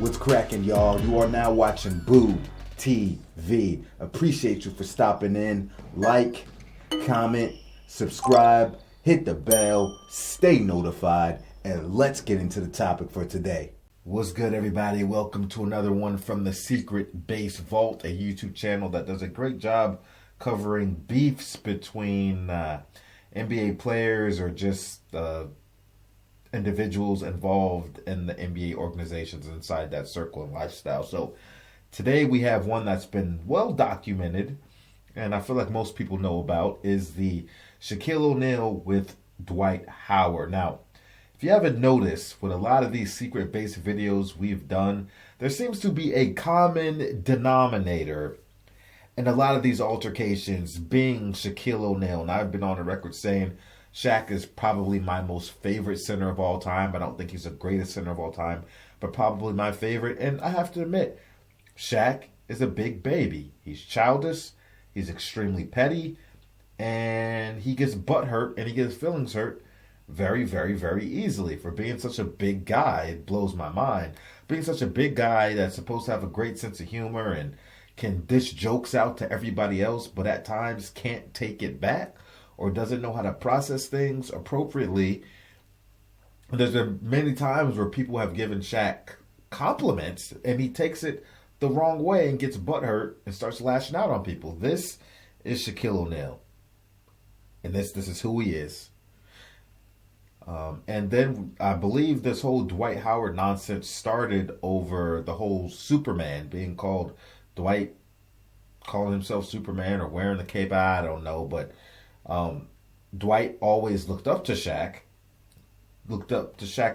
What's cracking, y'all? You are now watching Boo TV. Appreciate you for stopping in. Like, comment, subscribe, hit the bell, stay notified, and let's get into the topic for today. What's good, everybody? Welcome to another one from the Secret Base Vault, a YouTube channel that does a great job covering beefs between NBA players or just individuals involved in the NBA organizations inside that circle and lifestyle. So today we have one that's been well documented, and I feel like most people know about, is the Shaquille O'Neal with Dwight Howard. Now, if you haven't noticed, with a lot of these secret base videos we've done, there seems to be a common denominator in a lot of these altercations being Shaquille O'Neal. And I've been on the record saying Shaq is probably my most favorite center of all time. I don't think he's the greatest center of all time, but probably my favorite. And I have to admit, Shaq is a big baby. He's childish, he's extremely petty, and he gets butt hurt and he gets feelings hurt very, very, very easily. For being such a big guy, it blows my mind. Being such a big guy that's supposed to have a great sense of humor and can dish jokes out to everybody else, but at times can't take it back or doesn't know how to process things appropriately. There's been many times where people have given Shaq compliments and he takes it the wrong way and gets butthurt and starts lashing out on people. This is Shaquille O'Neal. And this is who he is. And then I believe this whole Dwight Howard nonsense started over the whole Superman being called Dwight, calling himself Superman or wearing the cape. I don't know, but Dwight always looked up to Shaq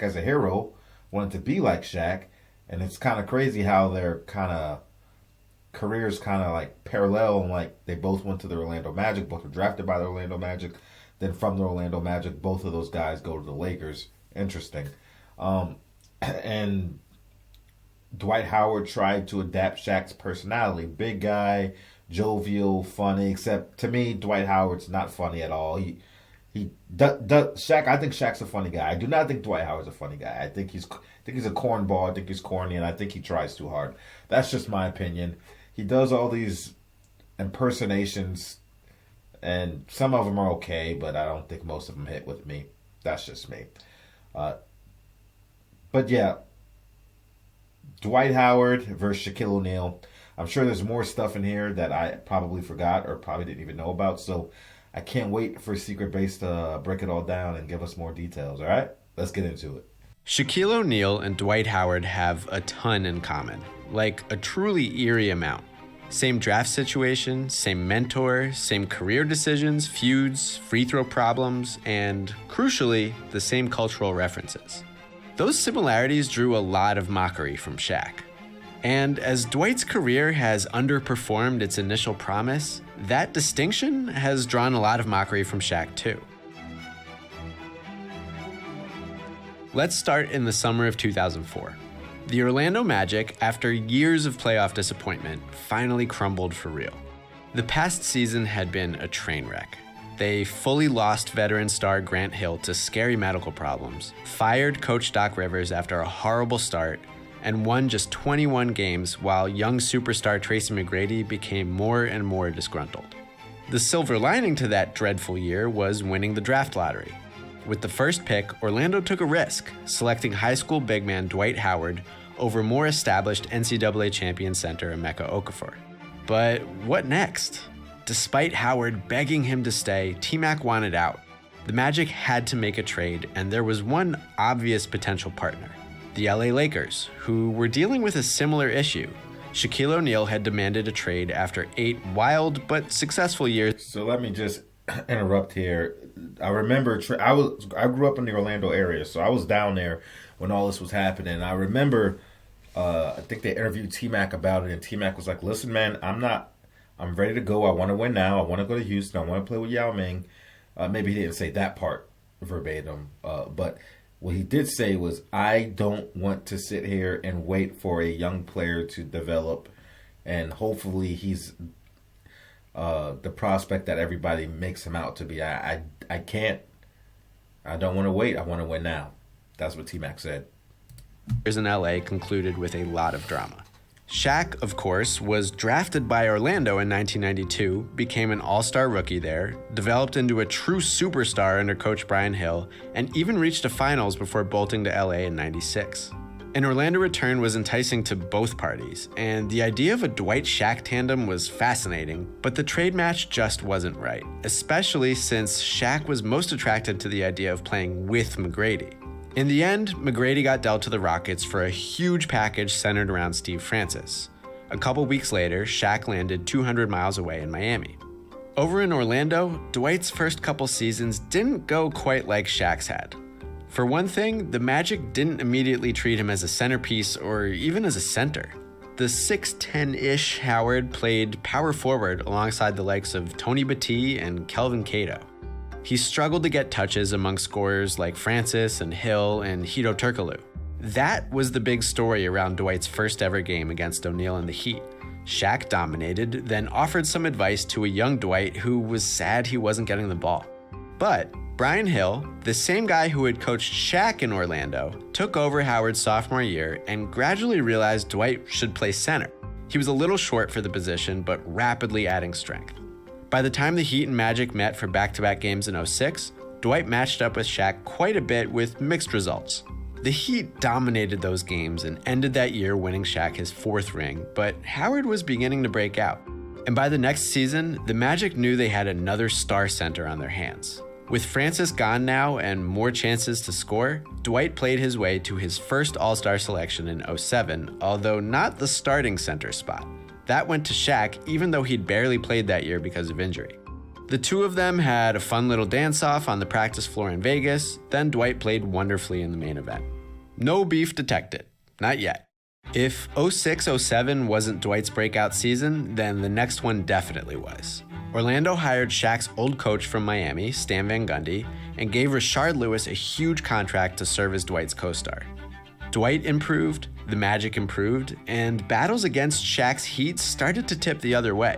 as a hero, wanted to be like Shaq, and it's kind of crazy how their kind of careers kind of like parallel, and like they both went to the Orlando Magic, both were drafted by the Orlando Magic. Then from the Orlando Magic, both of those guys go to the Lakers. Interesting. And Dwight Howard tried to adapt Shaq's personality. Big guy, jovial, funny. Except to me, Dwight Howard's not funny at all. Shaq. I think Shaq's a funny guy. I do not think Dwight Howard's a funny guy. I think he's a cornball. I think he's corny, and I think he tries too hard. That's just my opinion. He does all these impersonations, and some of them are okay, but I don't think most of them hit with me. That's just me. But yeah, Dwight Howard versus Shaquille O'Neal. I'm sure there's more stuff in here that I probably forgot or probably didn't even know about. So I can't wait for Secret Base to break it all down and give us more details. All right, let's get into it. Shaquille O'Neal and Dwight Howard have a ton in common, like a truly eerie amount. Same draft situation, same mentor, same career decisions, feuds, free throw problems, and, crucially, the same cultural references. Those similarities drew a lot of mockery from Shaq. And as Dwight's career has underperformed its initial promise, that distinction has drawn a lot of mockery from Shaq too. Let's start in the summer of 2004. The Orlando Magic, after years of playoff disappointment, finally crumbled for real. The past season had been a train wreck. They fully lost veteran star Grant Hill to scary medical problems, fired coach Doc Rivers after a horrible start, and won just 21 games while young superstar Tracy McGrady became more and more disgruntled. The silver lining to that dreadful year was winning the draft lottery. With the first pick, Orlando took a risk, selecting high school big man Dwight Howard over more established NCAA champion center Emeka Okafor. But what next? Despite Howard begging him to stay, T-Mac wanted out. The Magic had to make a trade, and there was one obvious potential partner, the LA Lakers, who were dealing with a similar issue. Shaquille O'Neal had demanded a trade after 8 wild but successful years. So let me just interrupt here. I remember I grew up in the Orlando area, so I was down there when all this was happening. I remember I think they interviewed T-Mac about it, and T-Mac was like, "Listen, man, I'm ready to go. I want to win now. I want to go to Houston. I want to play with Yao Ming." Maybe he didn't say that part verbatim, but what he did say was, "I don't want to sit here and wait for a young player to develop, and hopefully he's the prospect that everybody makes him out to be. I can't. I don't want to wait. I want to win now." That's what T-Mac said. years in LA concluded with a lot of drama. Shaq, of course, was drafted by Orlando in 1992, became an all-star rookie there, developed into a true superstar under coach Brian Hill, and even reached the finals before bolting to LA in 96. An Orlando return was enticing to both parties, and the idea of a Dwight-Shaq tandem was fascinating, but the trade match just wasn't right, especially since Shaq was most attracted to the idea of playing with McGrady. In the end, McGrady got dealt to the Rockets for a huge package centered around Steve Francis. A couple weeks later, Shaq landed 200 miles away in Miami. Over in Orlando, Dwight's first couple seasons didn't go quite like Shaq's had. For one thing, the Magic didn't immediately treat him as a centerpiece or even as a center. The 6'10-ish Howard played power forward alongside the likes of Tony Battie and Kelvin Cato. He struggled to get touches among scorers like Francis and Hill and Hedo Turkoglu. That was the big story around Dwight's first ever game against O'Neal and the Heat. Shaq dominated, then offered some advice to a young Dwight who was sad he wasn't getting the ball. But Brian Hill, the same guy who had coached Shaq in Orlando, took over Howard's sophomore year and gradually realized Dwight should play center. He was a little short for the position, but rapidly adding strength. By the time the Heat and Magic met for back-to-back games in 06, Dwight matched up with Shaq quite a bit with mixed results. The Heat dominated those games and ended that year winning Shaq his 4th ring, but Howard was beginning to break out. And by the next season, the Magic knew they had another star center on their hands. With Francis gone now and more chances to score, Dwight played his way to his first All-Star selection in 07, although not the starting center spot. That went to Shaq, even though he'd barely played that year because of injury. The two of them had a fun little dance-off on the practice floor in Vegas, then Dwight played wonderfully in the main event. No beef detected. Not yet. If 06-07 wasn't Dwight's breakout season, then the next one definitely was. Orlando hired Shaq's old coach from Miami, Stan Van Gundy, and gave Rashard Lewis a huge contract to serve as Dwight's co-star. Dwight improved, the Magic improved, and battles against Shaq's Heat started to tip the other way.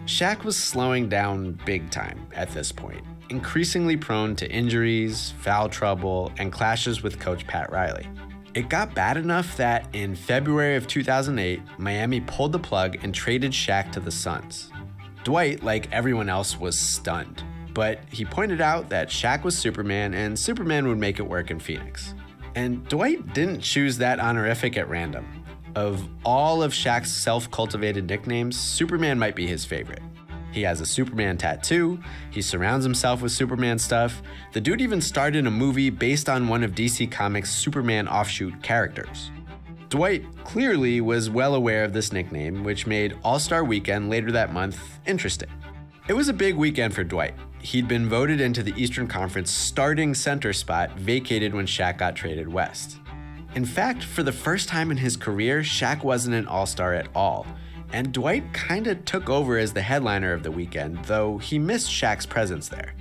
Shaq was slowing down big time at this point, increasingly prone to injuries, foul trouble, and clashes with coach Pat Riley. It got bad enough that in February of 2008, Miami pulled the plug and traded Shaq to the Suns. Dwight, like everyone else, was stunned, but he pointed out that Shaq was Superman and Superman would make it work in Phoenix. And Dwight didn't choose that honorific at random. Of all of Shaq's self-cultivated nicknames, Superman might be his favorite. He has a Superman tattoo, he surrounds himself with Superman stuff, the dude even starred in a movie based on one of DC Comics' Superman offshoot characters. Dwight clearly was well aware of this nickname, which made All-Star Weekend later that month interesting. It was a big weekend for Dwight. He'd been voted into the Eastern Conference starting center spot vacated when Shaq got traded west. In fact, for the first time in his career, Shaq wasn't an all-star at all, and Dwight kinda took over as the headliner of the weekend, though he missed Shaq's presence there.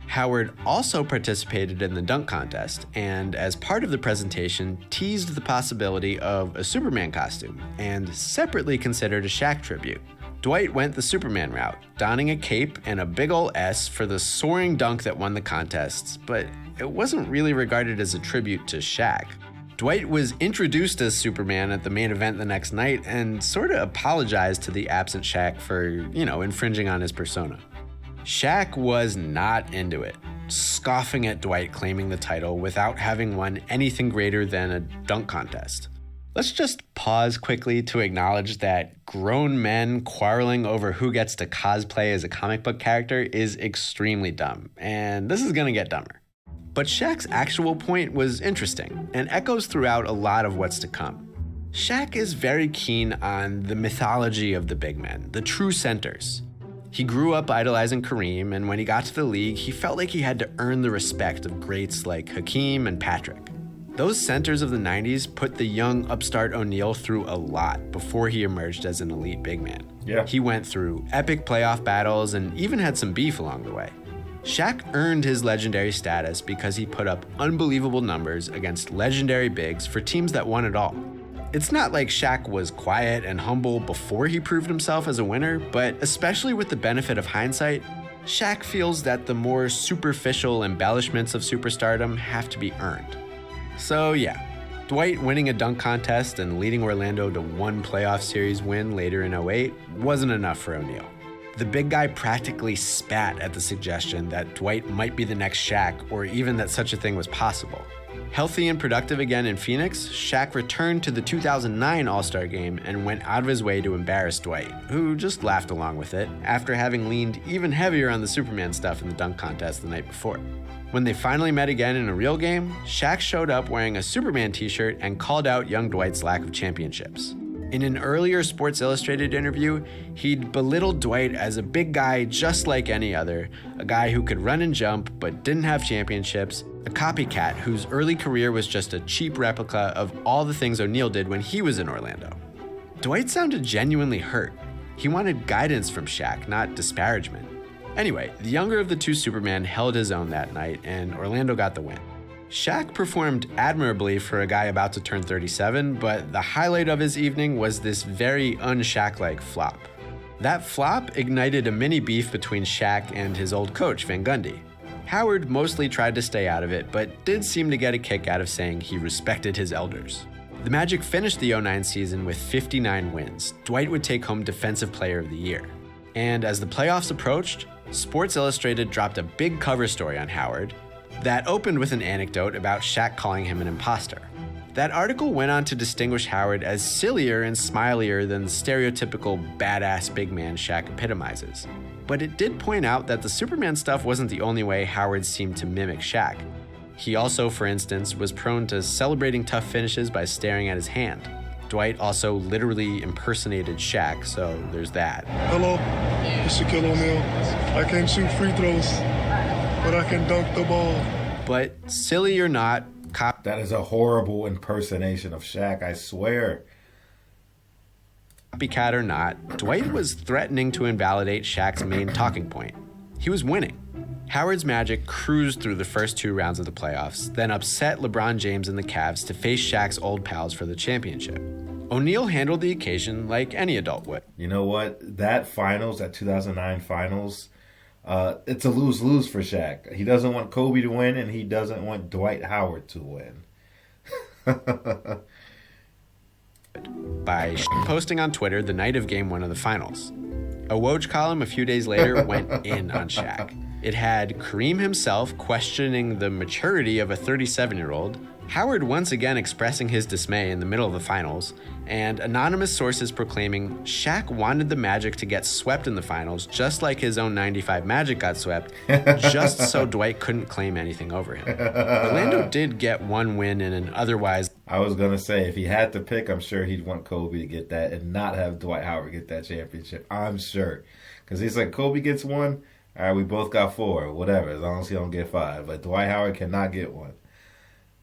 Howard also participated in the dunk contest, and as part of the presentation, teased the possibility of a Superman costume, and separately considered a Shaq tribute. Dwight went the Superman route, donning a cape and a big ol' S for the soaring dunk that won the contests, but it wasn't really regarded as a tribute to Shaq. Dwight was introduced as Superman at the main event the next night and sorta apologized to the absent Shaq for, infringing on his persona. Shaq was not into it, scoffing at Dwight claiming the title without having won anything greater than a dunk contest. Let's just pause quickly to acknowledge that grown men quarreling over who gets to cosplay as a comic book character is extremely dumb, and this is gonna get dumber. But Shaq's actual point was interesting, and echoes throughout a lot of what's to come. Shaq is very keen on the mythology of the big men, the true centers. He grew up idolizing Kareem, and when he got to the league, he felt like he had to earn the respect of greats like Hakeem and Patrick. Those centers of the 90s put the young upstart O'Neal through a lot before he emerged as an elite big man. Yeah. He went through epic playoff battles and even had some beef along the way. Shaq earned his legendary status because he put up unbelievable numbers against legendary bigs for teams that won it all. It's not like Shaq was quiet and humble before he proved himself as a winner, but especially with the benefit of hindsight, Shaq feels that the more superficial embellishments of superstardom have to be earned. So yeah, Dwight winning a dunk contest and leading Orlando to one playoff series win later in 08 wasn't enough for O'Neal. The big guy practically spat at the suggestion that Dwight might be the next Shaq, or even that such a thing was possible. Healthy and productive again in Phoenix, Shaq returned to the 2009 All-Star Game and went out of his way to embarrass Dwight, who just laughed along with it, after having leaned even heavier on the Superman stuff in the dunk contest the night before. When they finally met again in a real game, Shaq showed up wearing a Superman t-shirt and called out young Dwight's lack of championships. In an earlier Sports Illustrated interview, he'd belittled Dwight as a big guy just like any other, a guy who could run and jump but didn't have championships, a copycat whose early career was just a cheap replica of all the things O'Neal did when he was in Orlando. Dwight sounded genuinely hurt. He wanted guidance from Shaq, not disparagement. Anyway, the younger of the two Supermen held his own that night, and Orlando got the win. Shaq performed admirably for a guy about to turn 37, but the highlight of his evening was this very un-Shaq-like flop. That flop ignited a mini beef between Shaq and his old coach, Van Gundy. Howard mostly tried to stay out of it, but did seem to get a kick out of saying he respected his elders. The Magic finished the 09 season with 59 wins. Dwight would take home Defensive Player of the Year. And as the playoffs approached, Sports Illustrated dropped a big cover story on Howard that opened with an anecdote about Shaq calling him an imposter. That article went on to distinguish Howard as sillier and smilier than the stereotypical badass big man Shaq epitomizes. But it did point out that the Superman stuff wasn't the only way Howard seemed to mimic Shaq. He also, for instance, was prone to celebrating tough finishes by staring at his hand. Dwight also literally impersonated Shaq, so there's that. Hello, it's Shaquille O'Neal. I can't shoot free throws, but I can dunk the ball. But silly or not, that is a horrible impersonation of Shaq, I swear. Copycat or not, Dwight was threatening to invalidate Shaq's main talking point. He was winning. Howard's Magic cruised through the first two rounds of the playoffs, then upset LeBron James and the Cavs to face Shaq's old pals for the championship. O'Neal handled the occasion like any adult would. You know what? That 2009 finals, it's a lose-lose for Shaq. He doesn't want Kobe to win, and he doesn't want Dwight Howard to win. By posting on Twitter the night of Game 1 of the finals. A Woj column a few days later went in on Shaq. It had Kareem himself questioning the maturity of a 37-year-old, Howard once again expressing his dismay in the middle of the finals, and anonymous sources proclaiming Shaq wanted the Magic to get swept in the finals just like his own 95 Magic got swept, just so Dwight couldn't claim anything over him. Orlando did get one win in an otherwise... I was going to say, if he had to pick, I'm sure he'd want Kobe to get that and not have Dwight Howard get that championship. I'm sure. Because he's like, Kobe gets one, all right, we both got 4, whatever, as long as he don't get 5. But Dwight Howard cannot get one.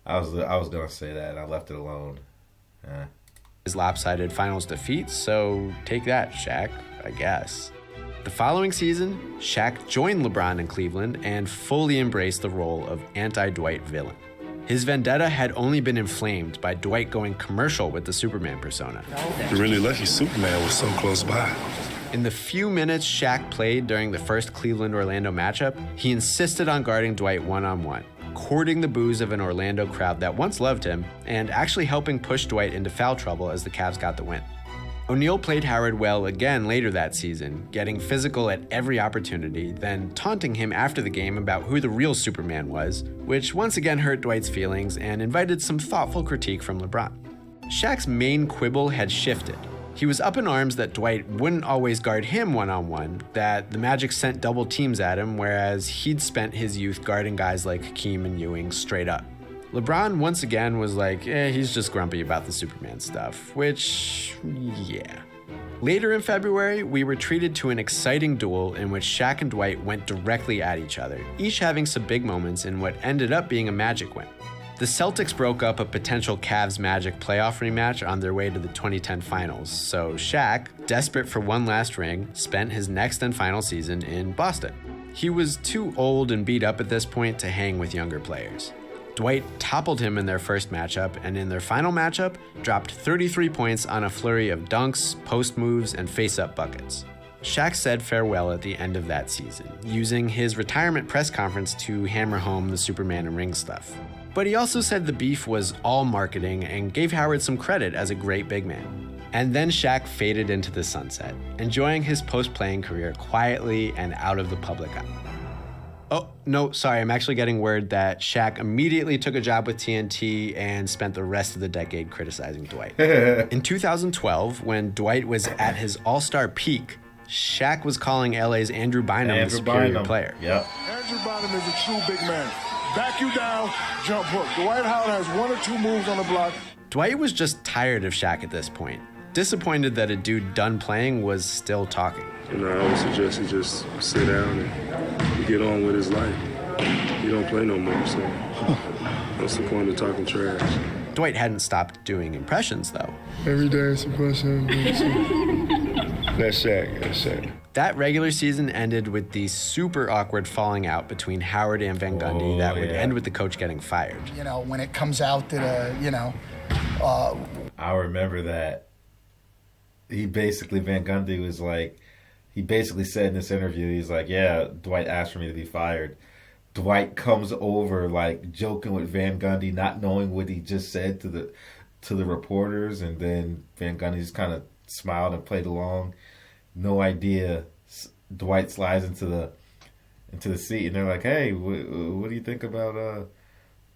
I was going to say that, and I left it alone. His lopsided finals defeat, so take that, Shaq, I guess. The following season, Shaq joined LeBron in Cleveland and fully embraced the role of anti-Dwight villain. His vendetta had only been inflamed by Dwight going commercial with the Superman persona. You're really lucky Superman was so close by. In the few minutes Shaq played during the first Cleveland-Orlando matchup, he insisted on guarding Dwight one-on-one, courting the boos of an Orlando crowd that once loved him, and actually helping push Dwight into foul trouble as the Cavs got the win. O'Neal played Howard well again later that season, getting physical at every opportunity, then taunting him after the game about who the real Superman was, which once again hurt Dwight's feelings and invited some thoughtful critique from LeBron. Shaq's main quibble had shifted. He was up in arms that Dwight wouldn't always guard him one-on-one, that the Magic sent double teams at him, whereas he'd spent his youth guarding guys like Hakeem and Ewing straight up. LeBron once again was like, he's just grumpy about the Superman stuff, which, yeah. Later in February, we were treated to an exciting duel in which Shaq and Dwight went directly at each other, each having some big moments in what ended up being a Magic win. The Celtics broke up a potential Cavs-Magic playoff rematch on their way to the 2010 finals, so Shaq, desperate for one last ring, spent his next and final season in Boston. He was too old and beat up at this point to hang with younger players. Dwight toppled him in their first matchup, and in their final matchup, dropped 33 points on a flurry of dunks, post moves, and face-up buckets. Shaq said farewell at the end of that season, using his retirement press conference to hammer home the Superman and ring stuff. But he also said the beef was all marketing and gave Howard some credit as a great big man. And then Shaq faded into the sunset, enjoying his post-playing career quietly and out of the public eye. Oh, no, sorry, I'm actually getting word that Shaq immediately took a job with TNT and spent the rest of the decade criticizing Dwight. In 2012, when Dwight was at his all-star peak, Shaq was calling LA's Andrew Bynum a superior player. Yep. Andrew Bynum is a true big man. Back you down, jump hook. Dwight Howard has 1 or 2 moves on the block. Dwight was just tired of Shaq at this point, disappointed that a dude done playing was still talking. I would suggest he just sit down and get on with his life. He don't play no more, so what's the point of talking trash? Dwight hadn't stopped doing impressions, though. Every day is a question. That's Shaq. That regular season ended with the super awkward falling out between Howard and Van Gundy that would end with the coach getting fired. You know, when it comes out that, I remember that. Van Gundy was like, he basically said in this interview, he's like, yeah, Dwight asked for me to be fired. Dwight comes over like joking with Van Gundy, not knowing what he just said to the reporters, and then Van Gundy just kind of smiled and played along. No idea. Dwight slides into the seat, and they're like, "Hey, what do you think about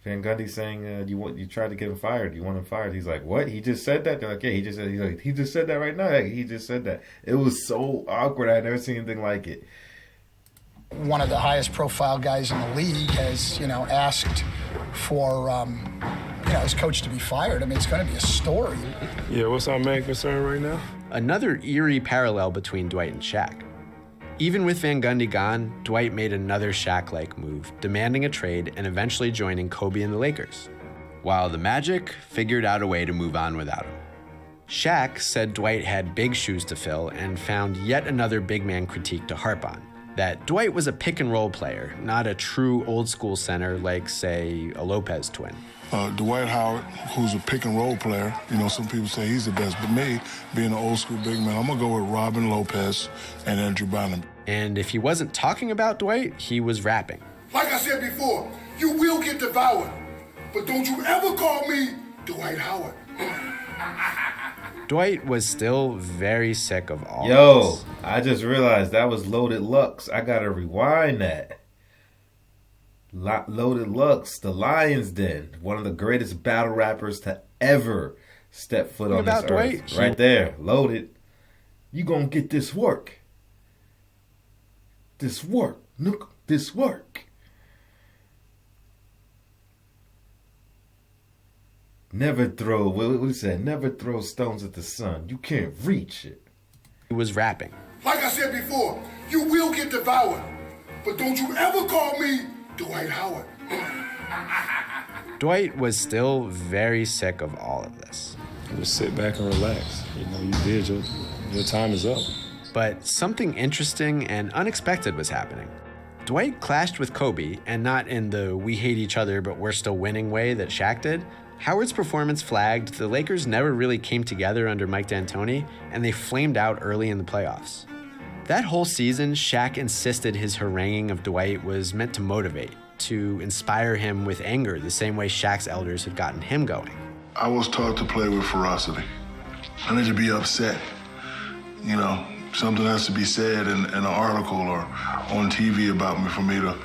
Van Gundy saying you tried to get him fired? You want him fired?" He's like, "What? He just said that?" They're like, "Yeah, he just said that right now. Like, he just said that." It was so awkward. I'd never seen anything like it. One of the highest profile guys in the league has, asked for, his coach to be fired. I mean, it's going to be a story. Yeah, what's our main concern right now? Another eerie parallel between Dwight and Shaq. Even with Van Gundy gone, Dwight made another Shaq-like move, demanding a trade and eventually joining Kobe and the Lakers, while the Magic figured out a way to move on without him. Shaq said Dwight had big shoes to fill and found yet another big man critique to harp on, that Dwight was a pick-and-roll player, not a true old-school center like, say, a Lopez twin. Dwight Howard, who's a pick-and-roll player, some people say he's the best, but me, being an old-school big man, I'm going to go with Robin Lopez and Andrew Bynum. And if he wasn't talking about Dwight, he was rapping. Like I said before, you will get devoured, but don't you ever call me Dwight Howard. Dwight was still very sick of all Yo, this. I just realized that was Loaded Lux. I gotta rewind that. Loaded Lux, the Lion's Den, one of the greatest battle rappers to ever step foot on this earth. Dwight, right there, Loaded. You gonna get this work. This work. Look, this work. Never throw, what he said, never throw stones at the sun. You can't reach it. He was rapping. Like I said before, you will get devoured, but don't you ever call me Dwight Howard. Dwight was still very sick of all of this. Just sit back and relax. You did, your time is up. But something interesting and unexpected was happening. Dwight clashed with Kobe, and not in the we hate each other but we're still winning way that Shaq did. Howard's performance flagged, the Lakers never really came together under Mike D'Antoni, and they flamed out early in the playoffs. That whole season, Shaq insisted his haranguing of Dwight was meant to motivate, to inspire him with anger the same way Shaq's elders had gotten him going. I was taught to play with ferocity. I need to be upset. Something has to be said in an article or on TV about me for me to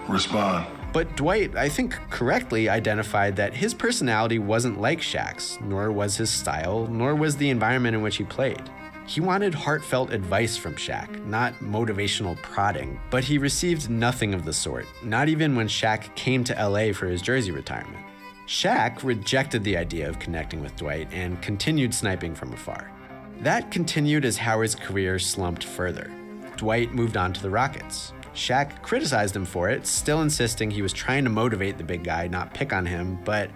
respond. But Dwight, I think, correctly identified that his personality wasn't like Shaq's, nor was his style, nor was the environment in which he played. He wanted heartfelt advice from Shaq, not motivational prodding, but he received nothing of the sort, not even when Shaq came to LA for his jersey retirement. Shaq rejected the idea of connecting with Dwight and continued sniping from afar. That continued as Howard's career slumped further. Dwight moved on to the Rockets. Shaq criticized him for it, still insisting he was trying to motivate the big guy, not pick on him, but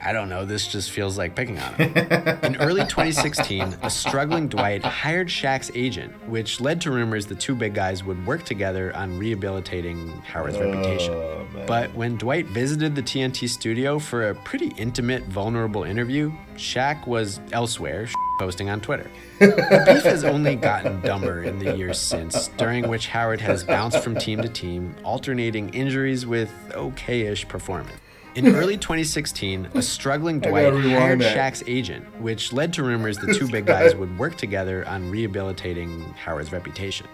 I don't know, this just feels like picking on him. In early 2016, a struggling Dwight hired Shaq's agent, which led to rumors the two big guys would work together on rehabilitating Howard's reputation. Man. But when Dwight visited the TNT studio for a pretty intimate, vulnerable interview, Shaq was elsewhere, posting on Twitter. The beef has only gotten dumber in the years since, during which Howard has bounced from team to team, alternating injuries with okay-ish performance. In early 2016, a struggling Dwight hired Shaq's agent, which led to rumors the two big guys would work together on rehabilitating Howard's reputation.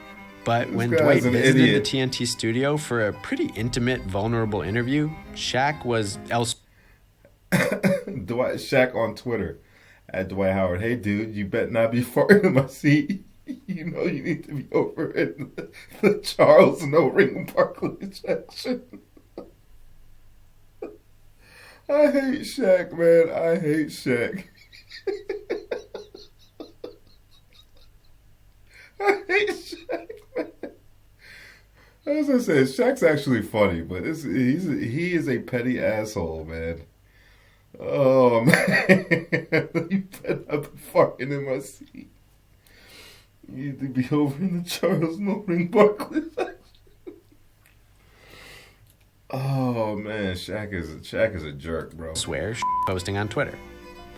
But when Dwight visited the TNT studio for a pretty intimate, vulnerable interview, Shaq was elsewhere. Shaq on Twitter at Dwight Howard. Hey, dude, you better not be farting in my seat. You know you need to be over in the Charles No Ring Barkley section. I hate Shaq, man. I hate Shaq. I hate Shaq, man. As I said, Shaq's actually funny, but he is a petty asshole, man. Oh, man. You better not be farting in my seat. You need to be over in the Charles No Ring Barkley section. Oh man, Shaq is a jerk, bro. Swear posting on Twitter.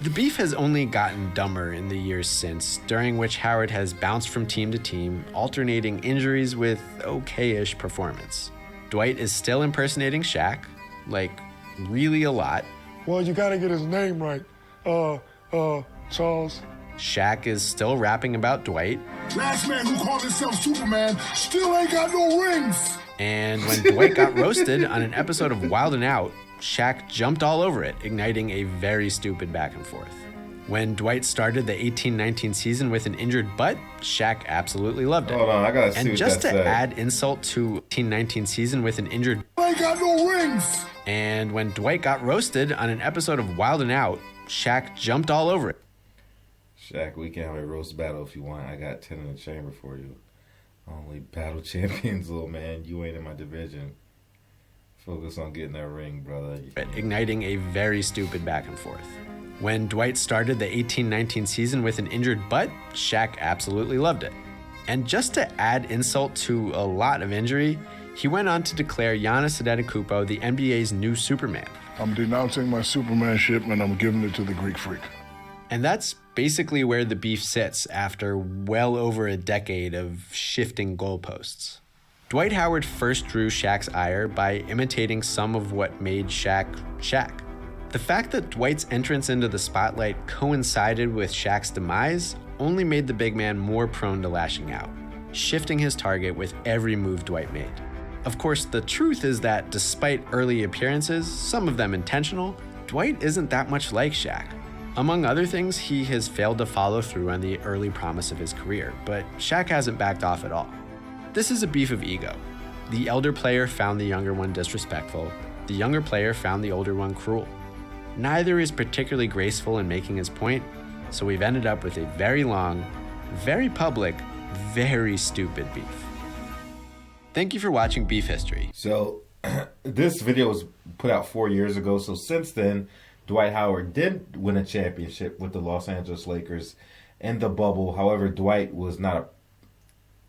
The beef has only gotten dumber in the years since, during which Howard has bounced from team to team, alternating injuries with okay-ish performance. Dwight is still impersonating Shaq, like really a lot. Well, you gotta get his name right. Charles. Shaq is still rapping about Dwight. Last man who called himself Superman still ain't got no rings. And when Dwight got roasted on an episode of Wild 'N Out, Shaq jumped all over it, igniting a very stupid back and forth. When Dwight started the 18-19 season with an injured butt, Shaq absolutely loved it. Hold on, I gotta see and what just that to said. add insult to 18-19 season with an injured... Ain't got no rings. And when Dwight got roasted on an episode of Wild 'N Out, Shaq jumped all over it. Shaq, we can have a roast battle if you want. I got 10 in the chamber for you. Only battle champions, little man. You ain't in my division. Focus on getting that ring, brother. Igniting a very stupid back and forth. When Dwight started the 18-19 season with an injured butt, Shaq absolutely loved it. And just to add insult to a lot of injury, he went on to declare Giannis Antetokounmpo the NBA's new Superman. I'm denouncing my Supermanship and I'm giving it to the Greek freak. And that's basically where the beef sits after well over a decade of shifting goalposts. Dwight Howard first drew Shaq's ire by imitating some of what made Shaq Shaq. The fact that Dwight's entrance into the spotlight coincided with Shaq's demise only made the big man more prone to lashing out, shifting his target with every move Dwight made. Of course, the truth is that despite early appearances, some of them intentional, Dwight isn't that much like Shaq. Among other things, he has failed to follow through on the early promise of his career, but Shaq hasn't backed off at all. This is a beef of ego. The elder player found the younger one disrespectful. The younger player found the older one cruel. Neither is particularly graceful in making his point, so we've ended up with a very long, very public, very stupid beef. Thank you for watching Beef History. So, this video was put out 4 years ago, so since then, Dwight Howard did win a championship with the Los Angeles Lakers in the bubble. However, Dwight was not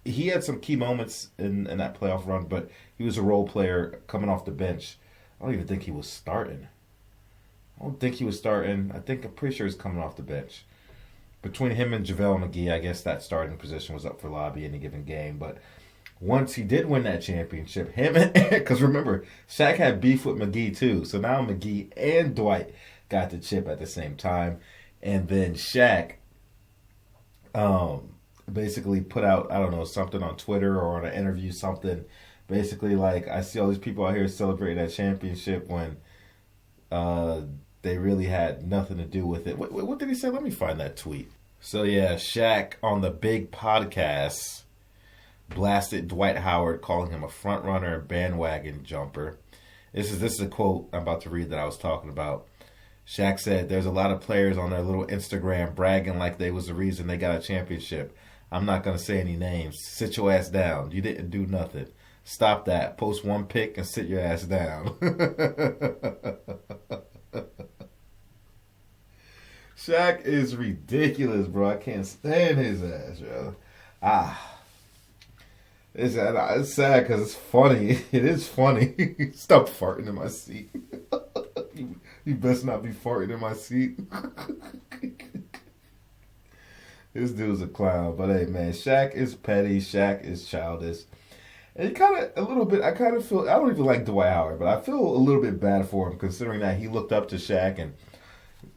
he had some key moments in that playoff run, but he was a role player coming off the bench. I don't even think he was starting. I'm pretty sure he's coming off the bench. Between him and JaVale McGee, I guess that starting position was up for Lobby any given game. But once he did win that championship, because remember, Shaq had beef with McGee too. So now McGee and Dwight got the chip at the same time. And then Shaq basically put out, I don't know, something on Twitter or on an interview, something. Basically like, I see all these people out here celebrating that championship when they really had nothing to do with it. What did he say? Let me find that tweet. So yeah, Shaq on the big podcast blasted Dwight Howard, calling him a front runner and bandwagon jumper. This is a quote I'm about to read that I was talking about. Shaq said, "There's a lot of players on their little Instagram bragging like they was the reason they got a championship. I'm not going to say any names. Sit your ass down. You didn't do nothing. Stop that. Post one pic and sit your ass down." Shaq is ridiculous, bro. I can't stand his ass, bro. It's sad because it's funny. It is funny. Stop farting in my seat. You best not be farting in my seat. This dude's a clown. But hey, man, Shaq is petty. Shaq is childish. And I kind of feel, I don't even like Dwight Howard, but I feel a little bit bad for him considering that he looked up to Shaq and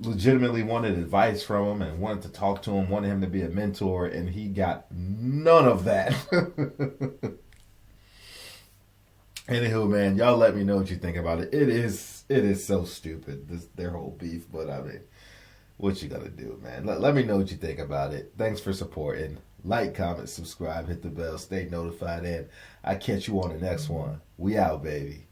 legitimately wanted advice from him and wanted to talk to him, wanted him to be a mentor, and he got none of that. Anywho, man, y'all let me know what you think about it. It is so stupid, their whole beef, but I mean, what you gotta do, man? Let me know what you think about it. Thanks for supporting. Like, comment, subscribe, hit the bell, stay notified, and I catch you on the next one. We out, baby.